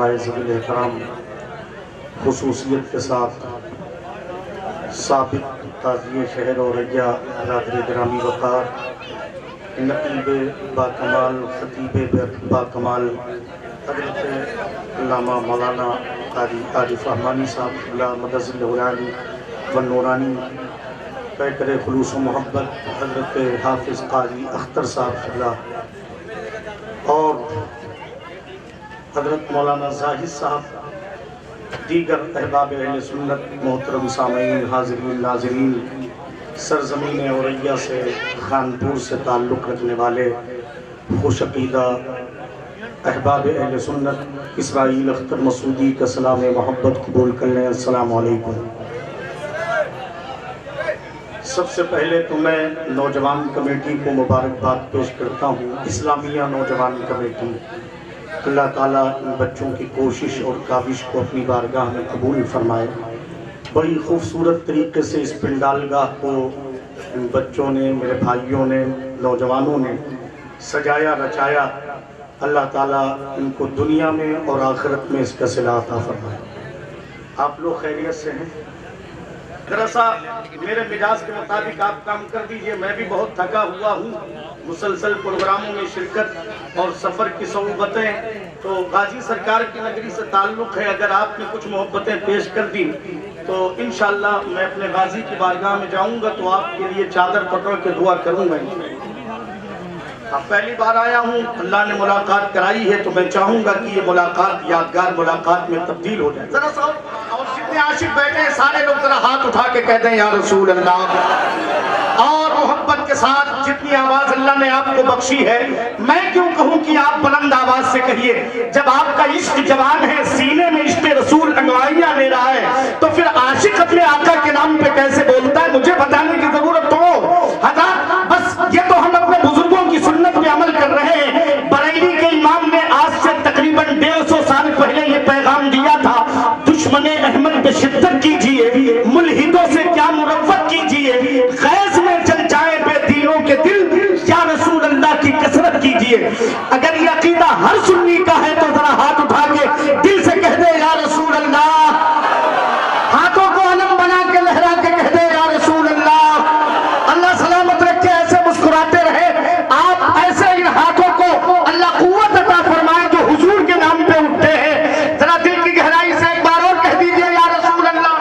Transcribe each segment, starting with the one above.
علماء ذوی احترام، خصوصیت کے ساتھ سابق قاضی شہر اوریا برادر گرامی وقار، نقیب باکمال، خطیب باکمال حضرت علامہ مولانا قاری عارف رحمانی صاحب اللہ مدظ العلی و نورانی، پیکر خلوص و محبت حضرت حافظ قاری اختر صاحب اللہ، اور حضرت مولانا زاہد صاحب، دیگر احباب اہل سنت، محترم سامعین، حاضرین ناظرین، سرزمین اوریا سے، خانپور سے تعلق رکھنے والے خوش عقیدہ احباب اہل سنت، اسرائیل اختر مسعودی کا سلام محبت قبول کر لیں۔ السلام علیکم۔ سب سے پہلے تو میں نوجوان کمیٹی کو مبارکباد پیش کرتا ہوں، اسلامیہ نوجوان کمیٹی۔ اللہ تعالیٰ ان بچوں کی کوشش اور کاوش کو اپنی بارگاہ میں قبول فرمائے۔ بڑی خوبصورت طریقے سے اس پنڈال گاہ کو ان بچوں نے، میرے بھائیوں نے، نوجوانوں نے سجایا رچایا۔ اللہ تعالیٰ ان کو دنیا میں اور آخرت میں اس کا صلہ عطا فرمائے۔ آپ لوگ خیریت سے ہیں؟ ذرا سا میرے مزاج کے مطابق آپ کام کر دیجئے، میں بھی بہت تھکا ہوا ہوں، مسلسل پروگراموں میں شرکت اور سفر کی صعوبتیں، تو غازی سرکار کی نگری سے تعلق ہے۔ اگر آپ نے کچھ محبتیں پیش کر دی تو انشاءاللہ میں اپنے غازی کی بارگاہ میں جاؤں گا تو آپ کے لیے چادر پکڑ کے دعا کروں گا۔ اب پہلی بار آیا ہوں، اللہ نے ملاقات کرائی ہے تو میں چاہوں گا کہ یہ ملاقات یادگار ملاقات میں تبدیل ہو جائے۔ ذرا سا اور جتنے عاشق بیٹھے ہیں سارے لوگ ذرا ہاتھ اٹھا کے کہہ دیں یا رسول اللہ، اور محبت کے ساتھ جتنی آواز اللہ نے آپ کو بخشی ہے، میں کیوں کہوں کہ آپ بلند آواز سے کہیے۔ جب آپ کا عشق جوان ہے، سینے میں عشق رسول انگائیاں لے رہا ہے، تو پھر عاشق اپنے آقا کے نام پہ کیسے بولتا ہے؟ مجھے بتانے کی ضرورت تو حضرت بس یہ تو ہم اپنے بزرگوں کی سنت پہ عمل کر رہے ہیں۔ بریلی کے امام نے آج سے تقریباً 150 سال پہلے یہ پیغام دیا تھا، دشمن احمد پہ شدت کیجئے، ملحدوں سے کیا مروت کیجئے، غیظ میں جل جائے بے دینوں کے دل، یا رسول اللہ کی کثرت کیجئے۔ اگر یہ عقیدہ ہر سنی کا ہے تو ذرا ہاتھ اٹھا کے دل سے کہہ دے یا رسول اللہ، ہاتھوں کو علم بنا کے لہرا کے کہہ دے یا رسول اللہ۔ اللہ سلامت رکھے، ایسے مسکراتے رہے آپ، ایسے ان ہاتھوں کو اللہ قوت عطا فرمائے جو حضور کے نام پہ اٹھتے ہیں۔ ذرا دل کی گہرائی سے ایک بار اور کہہ دیجئے یا رسول اللہ۔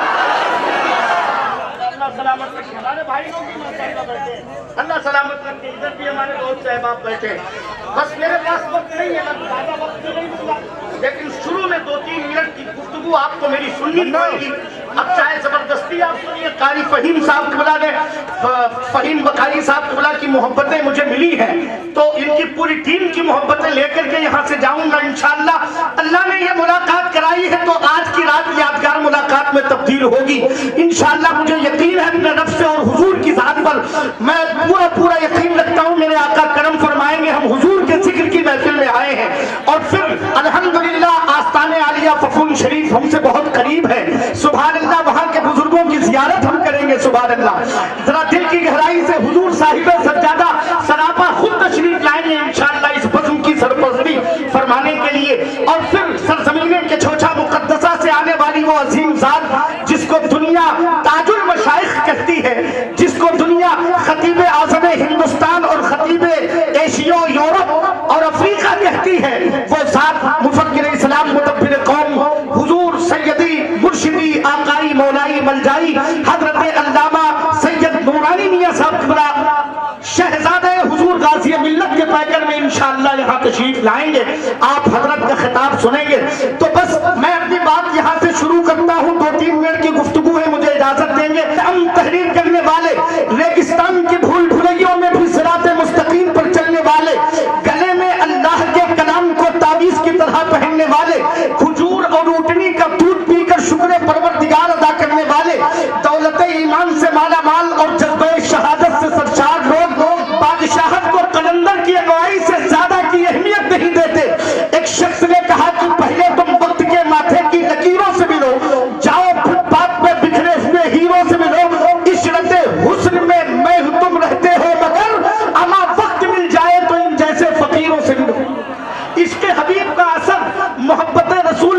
اللہ سلامت رکھے، ہمارے بھائی لوگ بھی ماشاءاللہ بیٹھے ہیں، اللہ سلامت رکھے، ادھر بھی ہمارے دوست صاحباب بیٹھے ہیں۔ بس میرے پاس وقت نہیں ہے، میں زیادہ وقت نہیں ملا، لیکن شروع میں 2-3 منٹ کی گفتگو آپ کو میری سننی پڑے گی۔ اب چاہے زبردستی آپ سنیے، قاری فہیم صاحب قبلہ نے، فہیم بخاری صاحب قبلہ کی محبتیں مجھے ملی ہیں، تو ان کی پوری ٹیم کی محبتیں لے کر کے یہاں سے جاؤں گا انشاءاللہ۔ اللہ نے یہ ملاقات کرائی ہے تو آج کی رات یادگار ملاقات میں تبدیل ہوگی انشاءاللہ۔ مجھے یقین ہے اپنے رب سے اور حضور کی ذات پر، میں پورا یقین رکھتا ہوں میرے آقا کرم فرمائیں گے۔ ہم حضور کے ذکر کی محفل میں آئے ہیں اور پھر الحمدللہ آستان عالیہ ففون شریف ہم سے بہت قریب ہے، سبحان اللہ، وہاں کے بزرگوں کی زیارت ہم کریں گے، سبحان اللہ۔ ذرا دل کی گہرائی سے حضور صاحب سجادہ سراپا خود تشریف لائیں گے انشاءاللہ اس بزم کی سرپرستی فرمانے کے لیے، اور پھر سرزمین کے چھوچا مقدسہ سے آنے والی وہ عظیم ذات جس کو دنیا تاج المشائخ کہتی ہے، جس کو دنیا خطیب اعظم ہندوستان اور خطیب ایشیا، یورپ اور افریقہ کہتی ہے، وہ ذات مفکر اسلام، مدبر قوم، حضور سیدی مرشدی آقائی مولائی ملجائی حضرت علامہ سید نورانی میاں صاحب قبلہ شہزادہ حضور غازی ملت کے پیکر میں انشاءاللہ یہاں تشریف لائیں گے، آپ حضرت کا خطاب سنیں گے۔ تو بس میں اپنی بات یہاں سے شروع کرتا ہوں، 2-3 منٹ کی گفتگو ہے، مجھے اجازت دیں گے۔ ہم تحریر کرنے والے، ریگستان کی بھول بھلائیوں میں بھی صراط مستقیم پر چلنے والے، گلے میں اللہ کے کلام کو تعویذ کی طرح پہننے والے، کھجور اور اونٹنی کا دودھ پی کر شکر پروردگار ادا کرنے والے، دولت ایمان سے مالا مال اور جذبہ شہادت سے سرشار لوگ بادشاہت کو قلندر کی اگوائی سے زیادہ کی اہمیت نہیں دیتے۔ ایک شخص نے کہا کہ پہلے تم وقت کے ماتھے کی لکیروں سے ملو، جاؤ فٹ پاتھ پہ بکھرے ہوئے ہیروں سے ملو، عشرت حسن میں تم رہتے ہو مگر اما وقت مل جائے تو ان جیسے فقیروں سے ملو۔ عشق حبیب کا اثر، محبت رسول